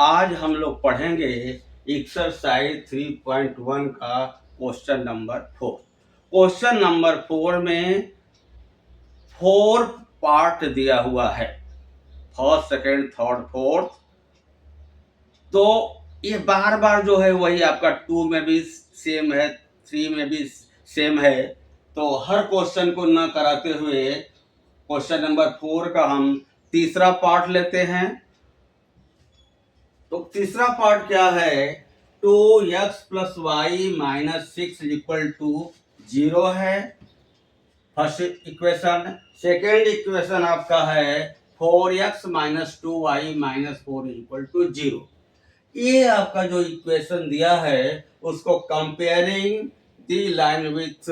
आज हम लोग पढ़ेंगे एक्सरसाइज 3.1 का क्वेश्चन नंबर 4। क्वेश्चन नंबर 4 में 4 पार्ट दिया हुआ है, फर्स्ट, सेकेंड, थर्ड, फोर्थ। तो ये बार बार जो है वही आपका 2 में भी सेम है, 3 में भी सेम है। तो हर क्वेश्चन को न कराते हुए क्वेश्चन नंबर 4 का हम तीसरा पार्ट लेते हैं। तो तीसरा पार्ट क्या है? 2x plus Y minus 6 equal to 0 है, फर्स्ट इक्वेशन। सेकेंड इक्वेशन आपका है 4x minus 2y minus 4 equal to 0। ये आपका जो इक्वेशन दिया है उसको comparing the line with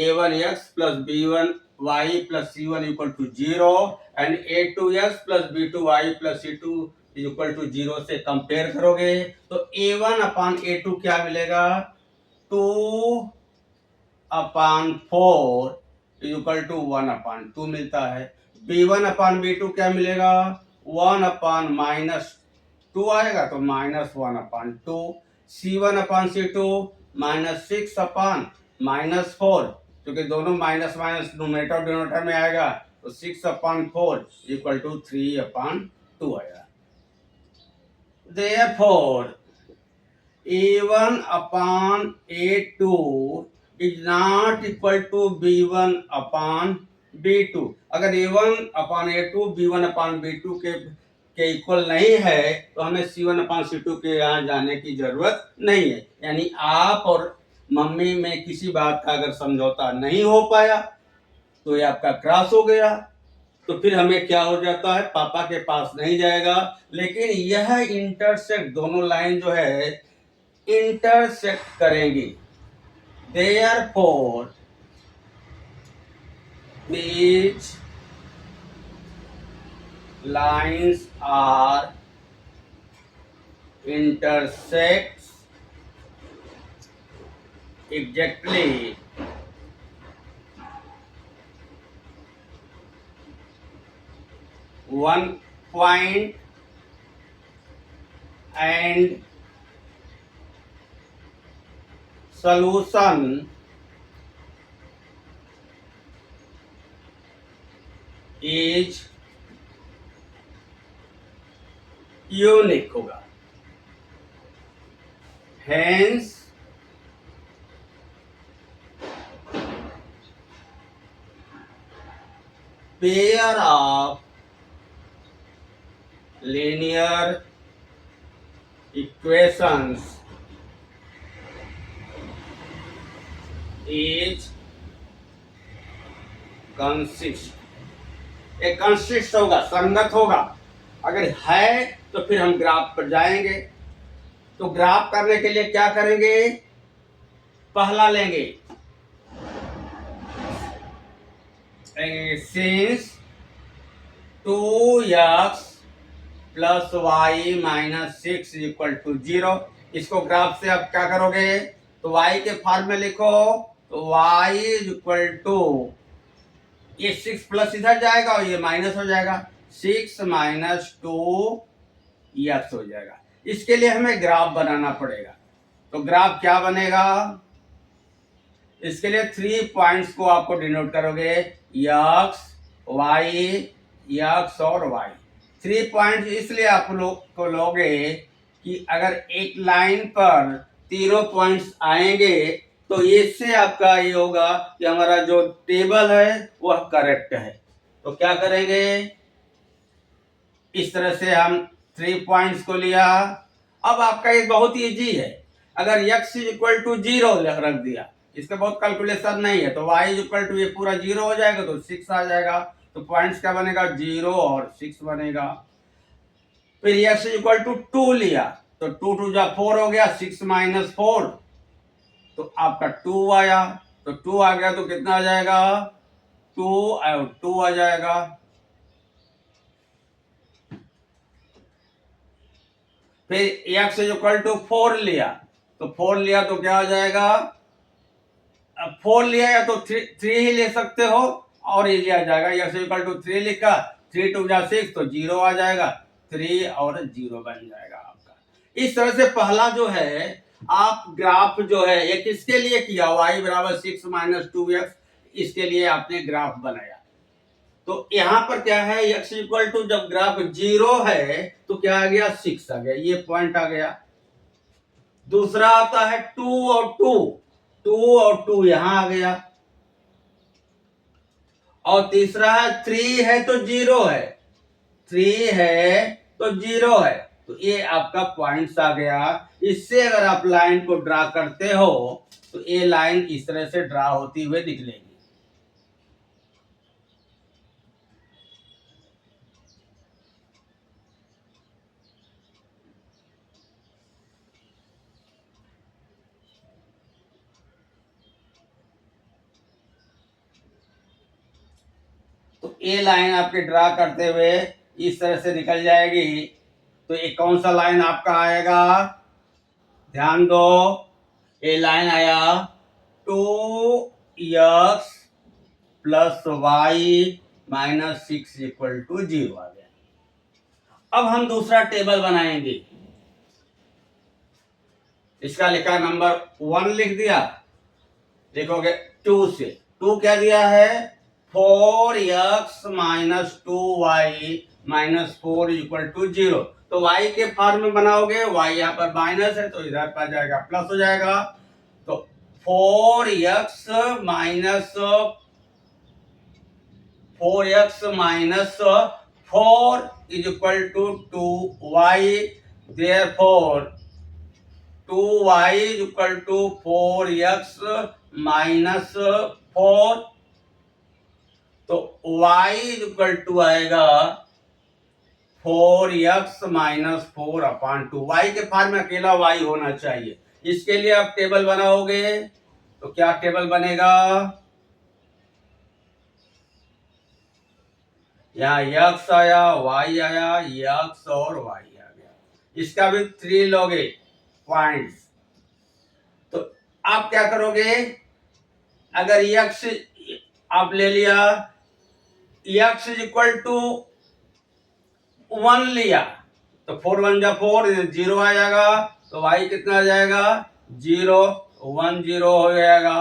a1x plus b1y plus c1 equal to 0 and a2x plus b2y plus c2 equal to 0 से कंपेयर करोगे तो a1 अपान a2 क्या मिलेगा? 2 अपान 4 इक्वल टू 1 अपान 2 मिलता है। b1 अपान b2 क्या मिलेगा? 1 अपान माइनस 2 आएगा तो minus 1 upon 2। c1 upon c2 minus 6 अपान माइनस 4, क्योंकि दोनों माइनस माइनस न्यूमरेटर डिनोमिनेटर में आएगा तो 6 अपान 4 इक्वल टू 3 अपान 2 आएगा। Therefore, a1 upon a2 is not equal to b1 upon b2। अगर a1 upon a2 b1 upon b2 के इक्वल नहीं है तो हमें c1 upon c2 के यहाँ जाने की जरूरत नहीं है। यानी आप और मम्मी में किसी बात का अगर समझौता नहीं हो पाया तो ये आपका क्रॉस हो गया, तो फिर हमें क्या हो जाता है? पापा के पास नहीं जाएगा। लेकिन यह इंटरसेक्ट, दोनों लाइन जो है इंटरसेक्ट करेंगी। Therefore, these lines are intersects exactly one point and solution is unique होगा। Hence pair of linear equations is consist, एक कंसिस्ट होगा, संगत होगा। अगर है तो फिर हम ग्राफ पर जाएंगे। तो ग्राफ करने के लिए क्या करेंगे? पहला लेंगे since 2x plus Y minus 6 equal to 0। इसको ग्राफ से आप क्या करोगे? तो y के फॉर्म में लिखो तो y इक्वल टू, ये 6 प्लस इधर जाएगा और ये माइनस हो जाएगा, 6 माइनस 2x हो जाएगा। इसके लिए हमें ग्राफ बनाना पड़ेगा। तो ग्राफ क्या बनेगा? इसके लिए 3 पॉइंट्स को आपको डिनोट करोगे, x, y, x और y। 3 पॉइंट्स इसलिए आप लोग को लोगे कि अगर एक लाइन पर तीनों पॉइंट्स आएंगे तो इससे आपका ये होगा कि हमारा जो टेबल है वह करेक्ट है। तो क्या करेंगे? इस तरह से हम 3 पॉइंट्स को लिया। अब आपका ये बहुत इजी है। अगर x इक्वल टू 0 रख दिया, इसका बहुत कैलकुलेशन नहीं है, तो y इक्वल टू ये पूरा 0 हो जाएगा तो 6 आ जाएगा। तो पॉइंट्स क्या बनेगा? 0 और 6 बनेगा। फिर x इक्वल टू 2 लिया तो 2 2 जा 4 हो गया, 6 माइनस 4 तो आपका 2 आया। तो 2 आ गया तो कितना आ जाएगा? 2 आ जाएगा। फिर x इक्वल टू 4 लिया तो 4 लिया तो क्या आ जाएगा? अब 4 लिया या तो 3 ही ले सकते हो और ये लिया जाएगा। x इक्वल टू 3 लिखा, 3 2 जा 6 तो 0 आ जाएगा, 3 और 0 बन जाएगा। इस तरह से पहला जो है आप ग्राफ जो है ये किसके लिए किया, y बराबर 6 माइनस 2x, इसके लिए आपने ग्राफ बनाया। तो यहां पर क्या है, x इक्वल टू जब ग्राफ 0 है तो क्या आ गया, 6 आ गया, ये पॉइंट आ गया। दूसरा आता है 2 और 2, 2 और 2 यहां आ गया। और तीसरा है 3 है तो 0 है, 3 है तो 0 है, तो ये आपका पॉइंट्स आ गया। इससे अगर आप लाइन को ड्रा करते हो तो ये लाइन इस तरह से ड्रा होती हुई निकलेगी। तो ये लाइन आपके ड्रा करते हुए इस तरह से निकल जाएगी। तो ये कौन सा लाइन आपका आएगा, ध्यान दो, ये लाइन आया 2x plus Y minus 6 equal to 0 आ गया। अब हम दूसरा टेबल बनाएंगे। इसका लिखा नंबर 1 लिख दिया, लिखोगे 2 से 2 क्या दिया है, 4x minus 2y minus 4 equal to 0। तो y के फॉर्म में बनाओगे, y यहाँ पर माइनस है तो इधर पर जाएगा प्लस हो जाएगा। तो 4x minus 4 is equal to 2y, therefore 2y is equal to 4x minus 4। तो y इज इक्वल टू आएगा 4x माइनस 4 अपॉन 2। y के फॉर्म में अकेला y होना चाहिए। इसके लिए आप टेबल बनाओगे तो क्या टेबल बनेगा, यहाँ x आया, y आया, x और y आ गया। इसका भी 3 लोगे पॉइंट्स। तो आप क्या करोगे, अगर x आप ले लिया, x इज इक्वल टू 1 लिया तो 4 1 जा 4, 0 आ जाएगा। तो y कितना आ जाएगा, 0, 1 0 हो जाएगा।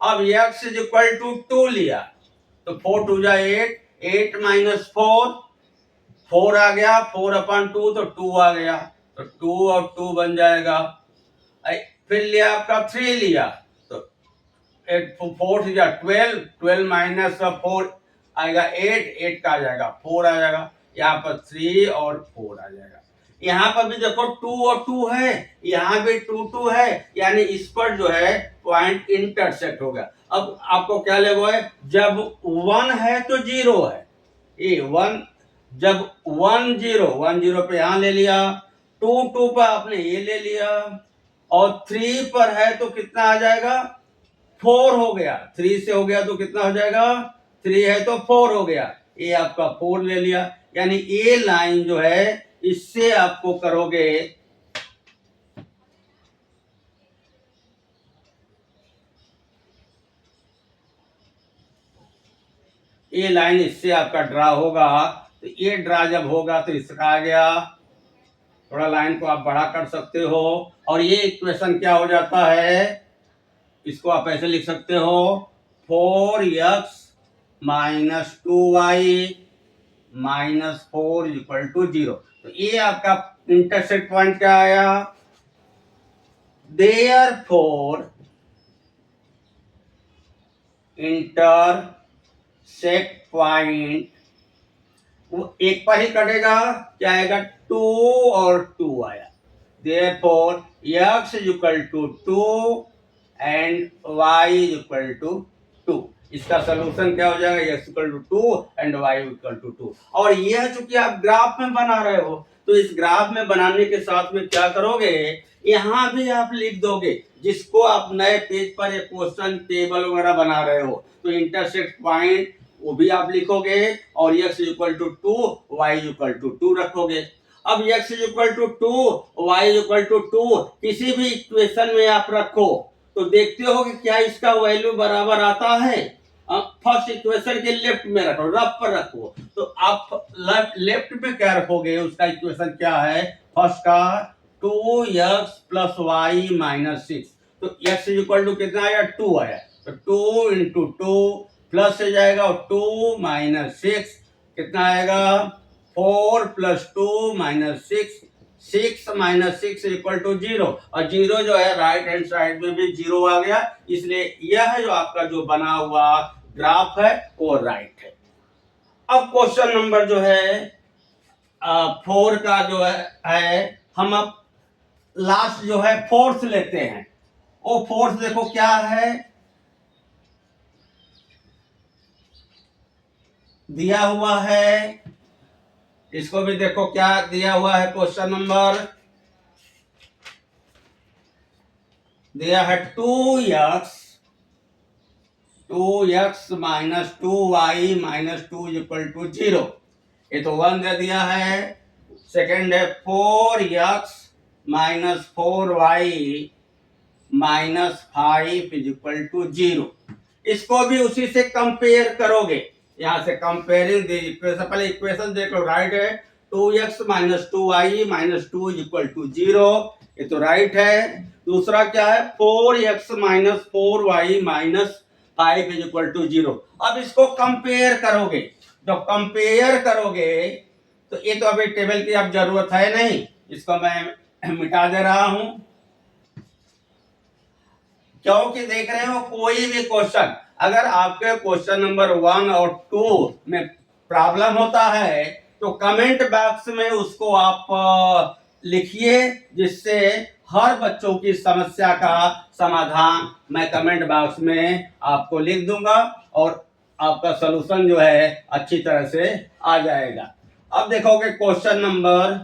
अब x इज इक्वल टू 2 लिया तो 4 2 जा 8, 8 माइनस 4, 4 आ गया, 4 अपॉन 2 तो 2 आ गया, तो 2 और 2 बन जाएगा। फिर लिया आपका 3 लिया तो 8 4 जा 12, 12 माइनस 4 आएगा 8, 8 का आ जाएगा 4 आ जाएगा। यहाँ पर 3 और 4 आ जाएगा। यहाँ पर भी देखो 2 और 2 है, यहाँ भी 2 2 है, यानी इस पर जो है पॉइंट इंटरसेक्ट होगा। अब आपको क्या लेगा है, जब 1 है तो 0 है, ये 1, जब 1 0 1 0 पे यहाँ ले लिया, 2 2 पर आपने ये ले लिया, और 3 पर है तो कितना आ जाएगा, 4 हो गया। 3 से हो गया तो कितना हो जाएगा, 3 है तो 4 हो गया, ये आपका 4 ले लिया। यानी ये लाइन जो है इससे आपको करोगे, ये लाइन इससे आपका ड्रा होगा। तो ये ड्रा जब होगा तो इसका आ गया, थोड़ा लाइन को आप बड़ा कर सकते हो, और ये इक्वेशन क्या हो जाता है, इसको आप ऐसे लिख सकते हो 4x minus 2y minus 4 equal to 0। तो ये आपका इंटरसेक्ट पॉइंट क्या आया, देयरफॉर इंटरसेक्ट पॉइंट वो एक पर ही कटेगा, क्या आएगा 2 और 2 आया, therefore x is equal to 2 and y is equal to 2। इसका सोल्यूशन क्या हो जाएगा, x equal to 2 and y equal to 2। और यह चूंकि आप ग्राफ में बना रहे हो तो इस ग्राफ में बनाने के साथ में क्या करोगे, यहां भी आप लिख दोगे, जिसको आप नए पेज पर एक क्वेश्चन टेबल वगैरह बना रहे हो तो इंटरसेक्ट पॉइंट वो भी आप लिखोगे, और x equal to 2 y equal to 2 रखोगे। अब x equal to 2 y equal to 2 किसी भी इक्वेशन में आप रखो तो देखते हो कि क्या इसका वैल्यू बराबर आता है। फर्स्ट इक्वेशन के लेफ्ट में रखो, रफ पर रखो। तो आप लेफ्ट में क्या रखोगे, उसका इक्वेशन क्या है फर्स्ट का, 2x प्लस वाई माइनस 6। तो x इक्वल टू कितना आया, 2 आया। तो 2 इंटू 2 प्लस से जाएगा, 2 माइनस 6 कितना आएगा, 4 plus 2 minus 6, 6 minus 6 equal to 0। और 0 जो है राइट हैंड साइड में भी 0 आ गया, इसलिए यह जो आपका जो बना हुआ ग्राफ है वो राइट है। अब क्वेश्चन नंबर जो है 4 का जो है हम अब लास्ट जो है फोर्थ लेते हैं। वो फोर्थ देखो क्या है, दिया हुआ है, इसको भी देखो क्या दिया हुआ है। क्वेश्चन नंबर दिया है 2x minus 2y minus 2 equal to 0। ये तो 1 दे दिया है। सेकेंड है 4x minus 4y minus 5 equal to 0। इसको भी उसी से कंपेयर करोगे, यहां से कंपेयरिंग द इक्वेशन, पहले इक्वेशन देख लो, राइट है 2x minus 2y minus 2 equal to 0, ये तो राइट है। दूसरा क्या है 4x minus 4y minus 5 equal to 0। अब इसको कंपेयर करोगे, जब कंपेयर करोगे तो ये तो अभी टेबल की अब जरूरत है नहीं, इसको मैं मिटा दे रहा हूं, क्योंकि देख रहे हो कोई भी क्वेश्चन अगर आपके क्वेश्चन नंबर 1 और 2 में प्रॉब्लम होता है तो कमेंट बॉक्स में उसको आप लिखिए, जिससे हर बच्चों की समस्या का समाधान मैं कमेंट बॉक्स में आपको लिख दूंगा और आपका सलूशन जो है अच्छी तरह से आ जाएगा। अब देखोगे क्वेश्चन नंबर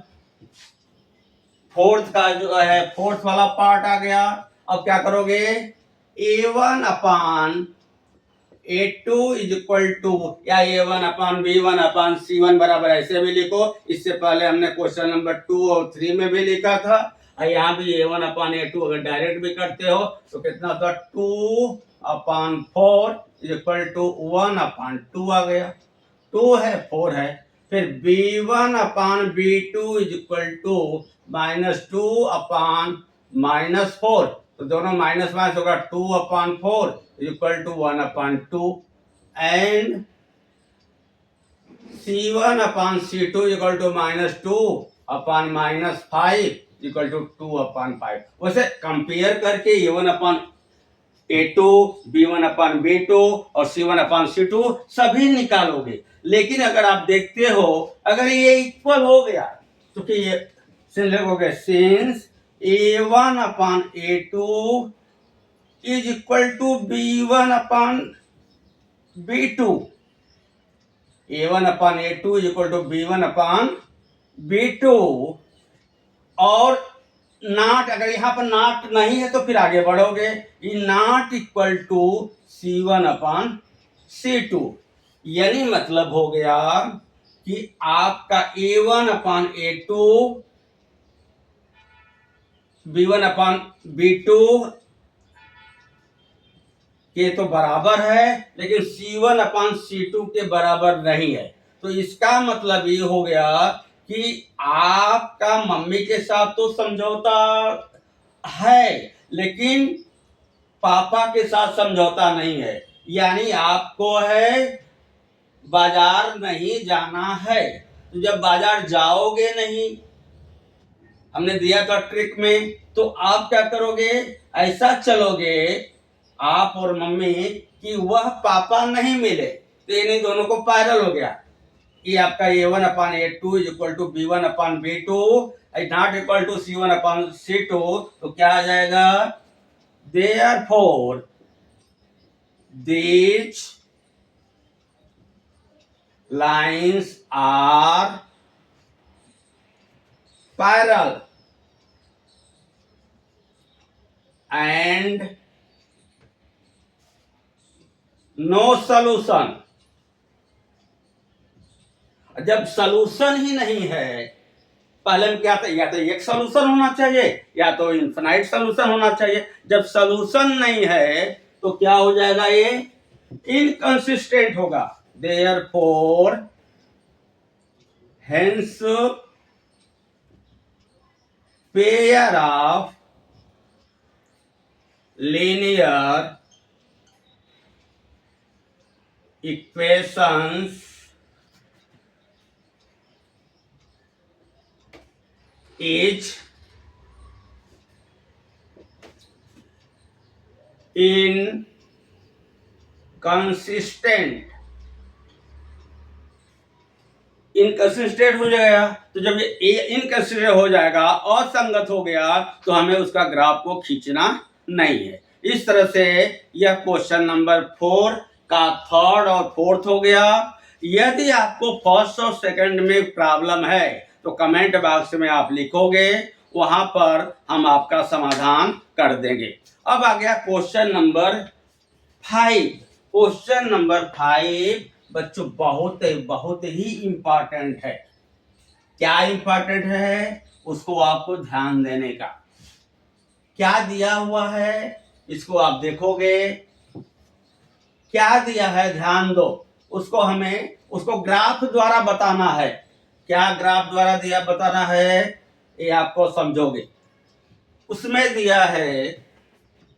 फोर्थ का जो है फोर्थ वाला पार्ट आ गया। अब क्या करोगे, a1 upon a2 is equal to, या a1 अपान b1 अपान c1 बराबर ऐसे भी लिखो। इससे पहले हमने क्वेश्चन नंबर 2 और 3 में भी लिखा था, और यहाँ भी a1 अपान a2 अगर डायरेक्ट भी करते हो तो कितना होता, 2 upon 4 is equal to 1 upon 2 आ गया, 2 है 4 है। फिर b1 upon b2 is equal to minus 2 upon minus 4, तो दोनों माइनस माइनस होगा, 2 upon 4 equal to 1 upon 2, and c1 upon c2 equal to minus 2 upon minus 5 equal to 2 upon 5। वैसे compare करके a1 upon a2, b1 upon b2 और c1 upon c2 सभी निकालोगे। लेकिन अगर आप देखते हो अगर ये इक्वल हो गया तो कि ये लिखोगे since a1 upon a2 is equal to b1 upon b2, a1 upon a2 is equal to b1 upon b2, और नॉट, अगर यहाँ पर नॉट नहीं है तो फिर आगे बढ़ोगे, ये not equal to c1 upon c2, यानी मतलब हो गया कि आपका a1 upon a2 b1 upon b2 के तो बराबर है, लेकिन c1 अपान c2 के बराबर नहीं है। तो इसका मतलब ये हो गया कि आपका मम्मी के साथ तो समझौता है लेकिन पापा के साथ समझौता नहीं है, यानी आपको है बाजार नहीं जाना है। तो जब बाजार जाओगे नहीं, हमने दिया था ट्रिक में, तो आप क्या करोगे, ऐसा चलोगे आप और मम्मी कि वह पापा नहीं मिले, तो इन्हीं दोनों को पैरेलल हो गया। ये आपका a1 upon a2 is equal to b1 upon b2 not equal to c1 upon c2, तो क्या आ जाएगा, therefore these lines are parallel and no solution। जब सलूशन ही नहीं है, पहले में क्या था, या तो एक सलूशन होना चाहिए या तो इनफिनाइट सलूशन होना चाहिए। जब सलूशन नहीं है तो क्या हो जाएगा, ये इनकंसिस्टेंट होगा। Therefore hence pair of linear equations is inconsistent. Inconsistent हो जाएगा, तो जब ये इनकंसिस्टेंट हो जाएगा, असंगत हो गया, तो हमें उसका ग्राफ को खींचना नहीं है। इस तरह से यह क्वेश्चन नंबर 4 का थर्ड और फोर्थ हो गया। यदि आपको फर्स्ट और सेकंड में प्रॉब्लम है तो कमेंट बॉक्स में आप लिखोगे, वहां पर हम आपका समाधान कर देंगे। अब आ गया क्वेश्चन नंबर 5। क्वेश्चन नंबर 5 बच्चों बहुत ही इंपॉर्टेंट है। क्या इंपॉर्टेंट है उसको आपको ध्यान देने का। क्या दिया हुआ है इसको आप देखोगे, क्या दिया है ध्यान दो, उसको हमें उसको ग्राफ द्वारा बताना है। क्या ग्राफ द्वारा दिया बताना है ये आपको समझोगे। उसमें दिया है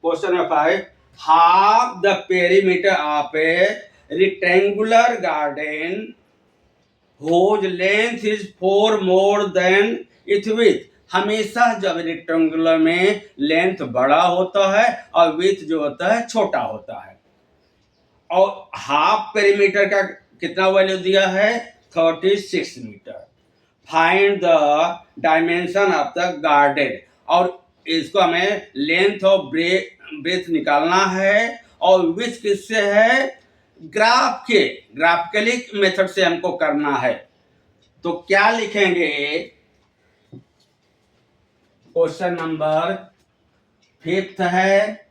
question number 5, half the perimeter of a rectangular garden whose length is 4 more than its width। हमेशा जब रेक्टेंगुलर में लेंथ बड़ा होता है और विड्थ जो होता है छोटा होता है। और हाफ पेरीमीटर का कितना वैल्यू दिया है 36 metre. Find the dimension of the garden, और इसको हमें लेंथ और ब्रेथ निकालना है। और विड्थ किससे है, ग्राफिकली मेथड से हमको करना है। तो क्या लिखेंगे, क्वेश्चन नंबर 5 है,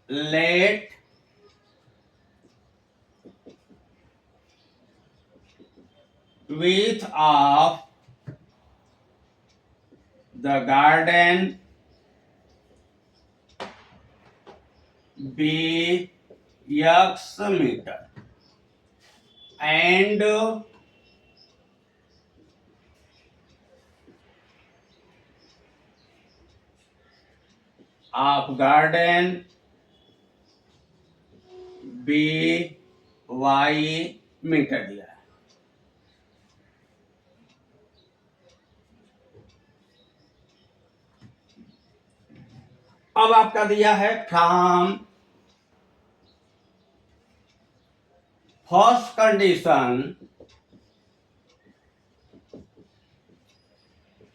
late width of the garden be x meter and of garden be y metre दिया है। अब आपका दिया है फ्रॉम फर्स्ट कंडीशन,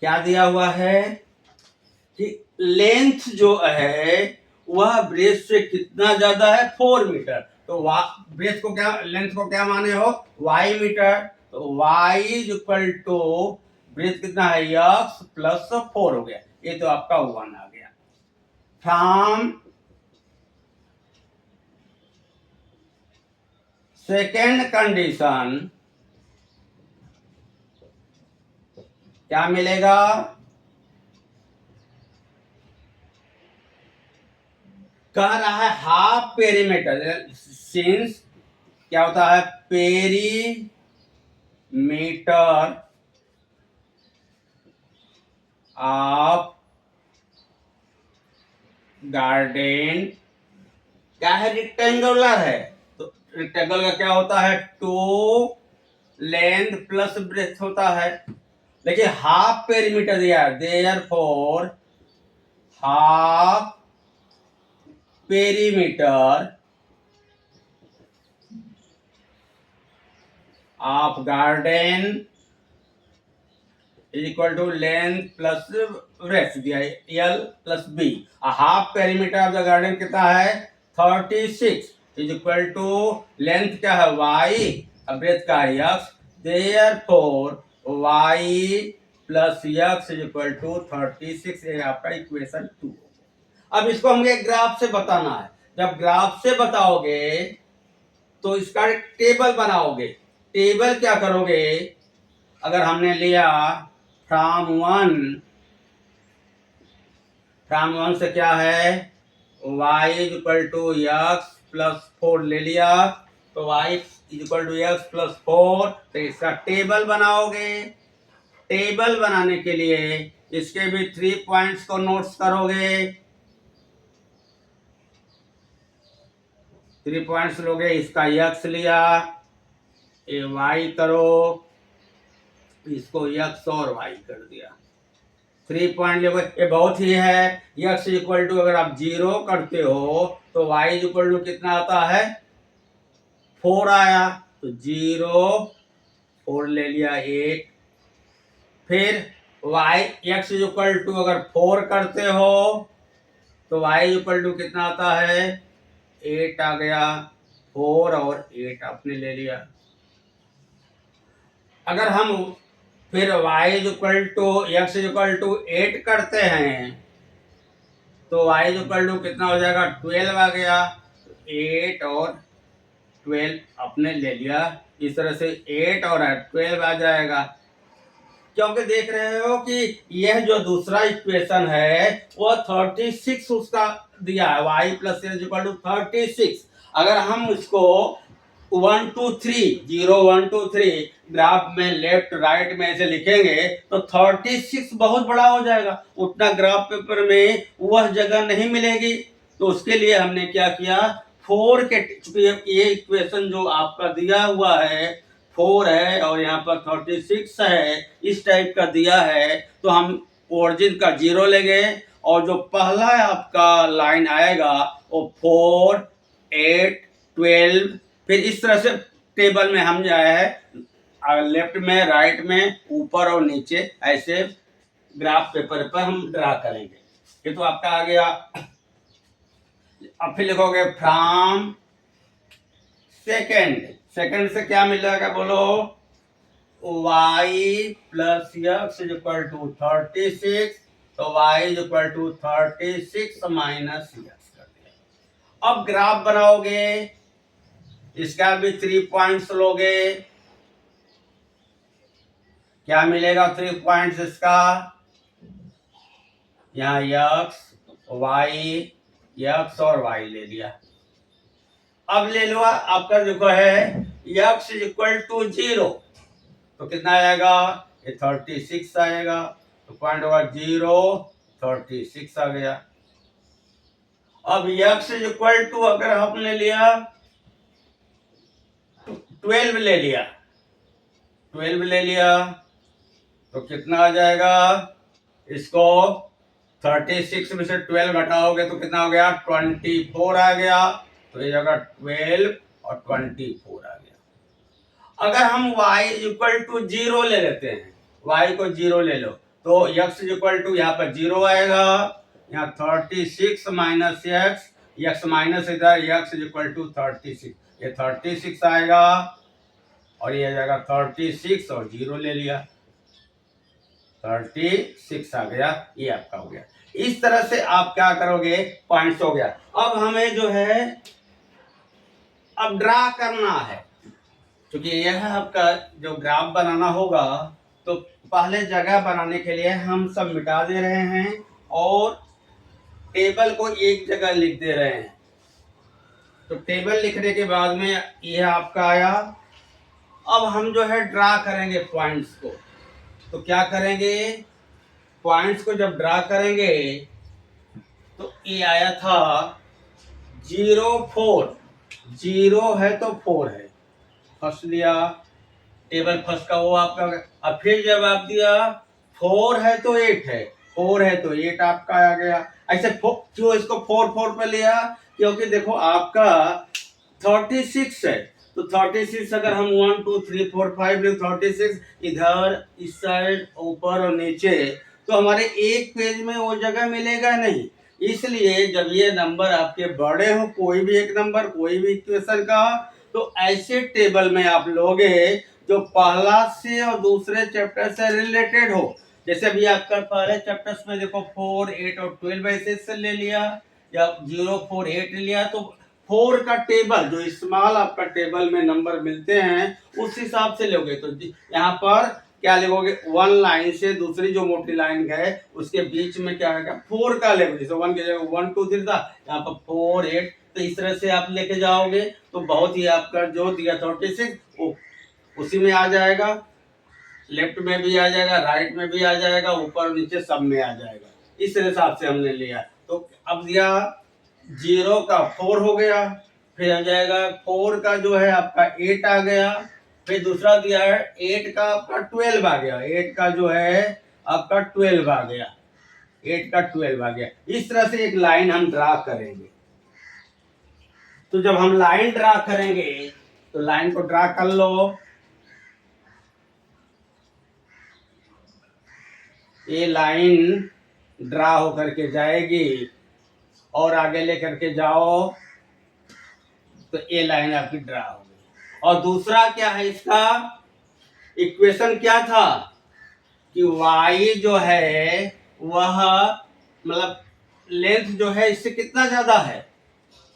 क्या दिया हुआ है कि लेंथ जो है वह ब्रेथ से कितना ज्यादा है 4 मीटर। तो ब्रेथ को क्या, लेंथ को क्या माने हो y मीटर। तो y is equal to breadth कितना है x प्लस 4 हो गया। ये तो आपका 1 आ गया। फ्रॉम सेकेंड कंडीशन क्या मिलेगा, कह रहा है हाफ पेरीमीटर। सिंस क्या होता है पेरीमीटर ऑफ गार्डन क्या है, रेक्टेंगुलर है। तो रेक्टेंगल का क्या होता है 2 लेंथ प्लस ब्रेथ होता है। देखिए हाफ पेरीमीटर दिया है, therefore half perimeter of garden is equal to length plus breadth दिया है l plus b. Half perimeter of the garden कितना है 36 इज इक्वल टू लेंथ क्या है y और ब्रेथ का है x। Therefore y plus x is equal to 36। ये आपका इक्वेशन 2। अब इसको हमें ग्राफ से बताना है। जब ग्राफ से बताओगे तो इसका टेबल बनाओगे। टेबल क्या करोगे, अगर हमने लिया फ्रॉम वन से क्या है y is equal to x plus 4 ले लिया, तो y is equal to x plus 4। तो इसका टेबल बनाओगे। टेबल बनाने के लिए इसके भी 3 पॉइंट्स को नोट्स करोगे। 3 पॉइंट्स लोगे, इसका x लिया, ये y करो, इसको x और y कर दिया। 3 पॉइंट लोगे, ये बहुत ही है। x इक्वल टू अगर आप 0 करते हो तो y इक्वल टू कितना आता है, 4 आया, तो 0 4 ले लिया 8। फिर x इक्वल टू अगर 4 करते हो तो y इक्वल टू कितना आता है, 8 आ गया। 4 और 8 आपने ले लिया। अगर हम फिर y equal to x equal to 8 करते हैं तो y इक्वल टू कितना हो जाएगा, 12 आ गया। 8 और 12 आपने ले लिया। इस तरह से 8 और 12 आ जाएगा। क्योंकि देख रहे हो कि यह जो दूसरा इक्वेशन है वो 36 उसका दिया है, y plus l equal to 36। अगर हम इसको 1 2 3 0 1 2 3 ग्राफ में लेफ्ट राइट में ऐसे लिखेंगे तो 36 बहुत बड़ा हो जाएगा, उतना ग्राफ पेपर में वह जगह नहीं मिलेगी। तो उसके लिए हमने क्या किया, 4 के, चूंकि ये इक्वेशन जो आपका दिया हुआ है 4 है और यहाँ पर 36 है, इस टाइप का दिया है, तो हम ओरिजिन का 0 लेंगे और जो पहला आपका लाइन आएगा वो 4 8 12, फिर इस तरह से टेबल में हम जाए है लेफ्ट में राइट में ऊपर और नीचे ऐसे ग्राफ पेपर पर हम ड्रा करेंगे। ये तो आपका आ गया। अब फिर लिखोगे फ्रॉम सेकेंड। सेकेंड से क्या मिल जाएगा बोलो, y plus x equal to 36, तो y equal to 36 minus x कर दिया। अब ग्राफ बनाओगे, इसका भी 3 पॉइंट्स लोगे, क्या मिलेगा 3 पॉइंट्स इसका, यहाँ x y x और y ले लिया। अब ले लो आपका देखो है x इक्वल टू 0, तो कितना आएगा, ये 36 आएगा, तो पॉइंट होगा 0 36 आ गया। अब x इक्वल टू अगर हमने लिया 12 ले लिया, 12 ले लिया तो कितना आ जाएगा, इसको 36 में से 12 घटाओगे तो कितना हो गया, 24 आ गया। तो ये जगह 12 और 24 आ गया। अगर हम y इक्वल टू 0 ले लेते हैं, y को 0 ले लो, तो x इक्वल टू यहाँ पर 0 आएगा, यहाँ 36 माइनस x माइनस इधर x इक्वल टू 36, ये 36 आएगा और ये जाएगा 36 और 0 ले लिया, 36 आ गया। ये आपका हो गया। इस तरह से आप क्या करोगे, पॉइंट्स हो गया। अब हमें जो है अब ड्रा करना है, क्योंकि यह आपका जो ग्राफ बनाना होगा, तो पहले जगह बनाने के लिए हम सब मिटा दे रहे हैं और टेबल को एक जगह लिख दे रहे हैं। तो टेबल लिखने के बाद में यह आपका आया। अब हम जो है ड्रा करेंगे पॉइंट्स को, तो क्या करेंगे, पॉइंट्स को जब ड्रा करेंगे तो ये आया था 0 4, 0 है तो 4 है, फर्स्ट लिया टेबल फर्स्ट का वो आपका। अब फिर जब आप दिया 4 है तो 8 है, 4 है तो 8 आपका आ गया। ऐसे क्यों इसको 4 4 पे लिया, क्योंकि देखो आपका 36 है, तो 36 अगर हम 1 2 3 4 5 36 इधर इस साइड ऊपर और नीचे, तो हमारे एक पेज में वो जगह मिलेगा नहीं। इसलिए जब ये नंबर आपके बड़े हो, कोई भी एक नंबर कोई भी इक्वेशन का, तो ऐसे टेबल में आप लोगे जो पहला से और दूसरे चैप्टर से रिलेटेड हो। जैसे अभी आपका पहले चैप्टर्स में देखो 4 8 और 12 ऐसे से ले लिया, या 0 4 8 लिया, तो 4 का टेबल जो स्मॉल आपका टेबल में नंबर मिलते हैं उस हिसाब से लोगे। तो यहाँ पर क्या लिखोगे, वन लाइन से दूसरी जो मोटी लाइन है उसके बीच में क्या है, 4 का लेंगे। जैसे 1 की जगह 1 2 3 था, यहाँ पर 4 8, तो इस तरह से आप लेके जाओगे तो बहुत ही आपका जो दिया 36 वो उसी में आ जाएगा, लेफ्ट में भी आ जाएगा, राइट में भी आ जाएगा, ऊपर नीचे सब में आ जाएगा। इस हिसाब से हमने लिया। तो अब दिया 0 का 4 हो गया, फिर आ जाएगा 4 का जो है आपका 8 आ गया, फिर दूसरा दिया है 8 का आपका 12 आ गया, 8 का जो है आपका 12 आ गया, 8 का 12 आ गया। इस तरह से एक लाइन हम ड्रा करेंगे। तो जब हम लाइन ड्रा करेंगे तो लाइन को ड्रा कर लो। ये लाइन ड्रा होकर के जाएगी और आगे लेकर के जाओ तो ये लाइन आपकी ड्रा हो गई। और दूसरा क्या है, इसका इक्वेशन क्या था कि y जो है वह मतलब लेंथ जो है इससे कितना ज्यादा है,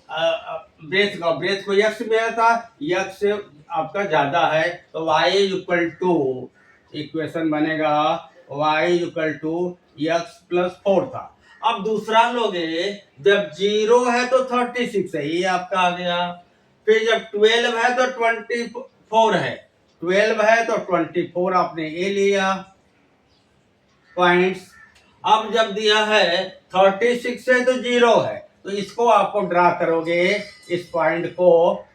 ब्रेथ को यक्स में था, यक्स से आपका ज्यादा है, तो y इक्वल टू इक्वेशन बनेगा y equal to x plus 4 था। अब दूसरा लोगे, जब 0 है तो 36 है, ये आपका आ गया। फिर जब 12 है तो 24 है, 12 है तो 24 आपने ये लिया पॉइंट्स। अब जब दिया है 36 है तो 0 है, तो इसको आपको ड्रा करोगे, इस पॉइंट को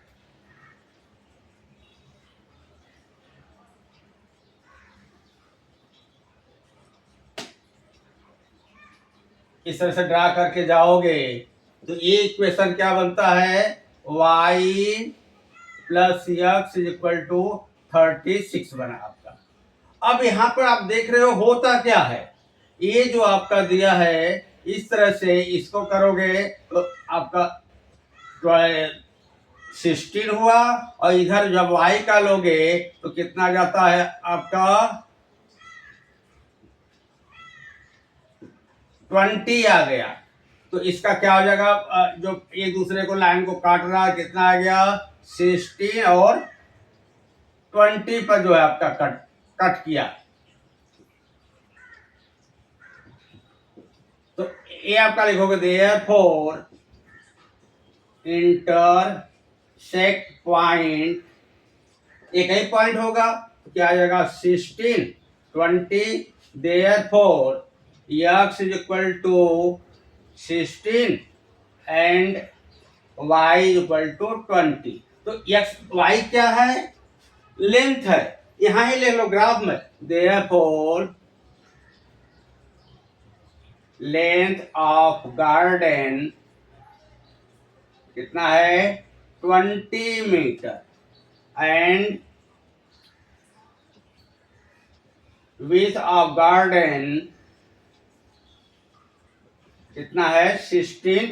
इस तरह से ड्रा करके जाओगे तो ये इक्वेशन क्या बनता है, y plus x equal to 36 बना आपका। अब यहाँ पर आप देख रहे हो होता क्या है, ये जो आपका दिया है इस तरह से इसको करोगे तो आपका 16 हुआ, और इधर जब y का लोगे तो कितना जाता है आपका 20 आ गया। तो इसका क्या हो जाएगा, जो एक दूसरे को लाइन को काट रहा है, कितना आ गया 16 और 20 पर जो है आपका कट किया। तो ये आपका लिखोगे देयरफॉर इंटरसेक्ट पॉइंट, एक ही पॉइंट होगा तो क्या आ जाएगा 16 20, therefore x is equal to 16 and y equal to 20। तो x y क्या है, लेंथ है, यहां ही ले लो ग्राफ में, देयरफॉर लेंथ ऑफ गार्डन कितना है 20 metre and width of garden कितना है 16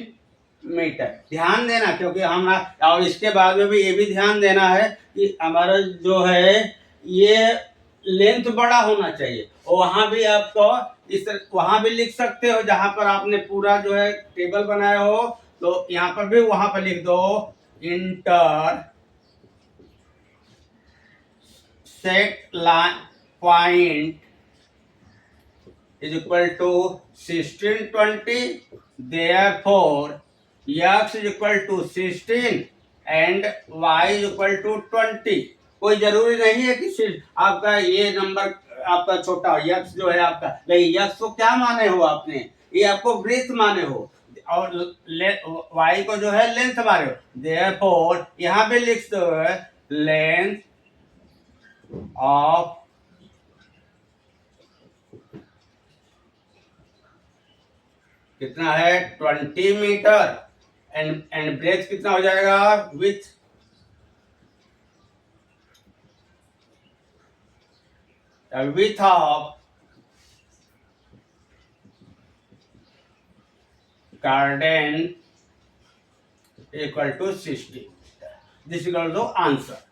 मीटर। ध्यान देना, क्योंकि हम और इसके बाद में भी ये भी ध्यान देना है कि हमारा जो है ये लेंथ बड़ा होना चाहिए। और वहां भी आपको वहां भी लिख सकते हो जहां पर आपने पूरा जो है टेबल बनाया हो, तो यहाँ पर भी वहां पर लिख दो inter set line point is equal to 1620, therefore x is equal to 16 and y is equal to 20। कोई जरूरी नहीं है कि सिर्फ आपका ये नंबर आपका छोटा हो, x जो है आपका, नहीं x को क्या माने हो आपने, ये आपको ब्रेथ माने हो, और y को जो है लेंथ माने हो, therefore यहाँ पे लिख दो लेंथ ऑफ कितना है 20 मीटर एंड ब्रेथ कितना हो जाएगा width of garden equal to 60। This equal to answer.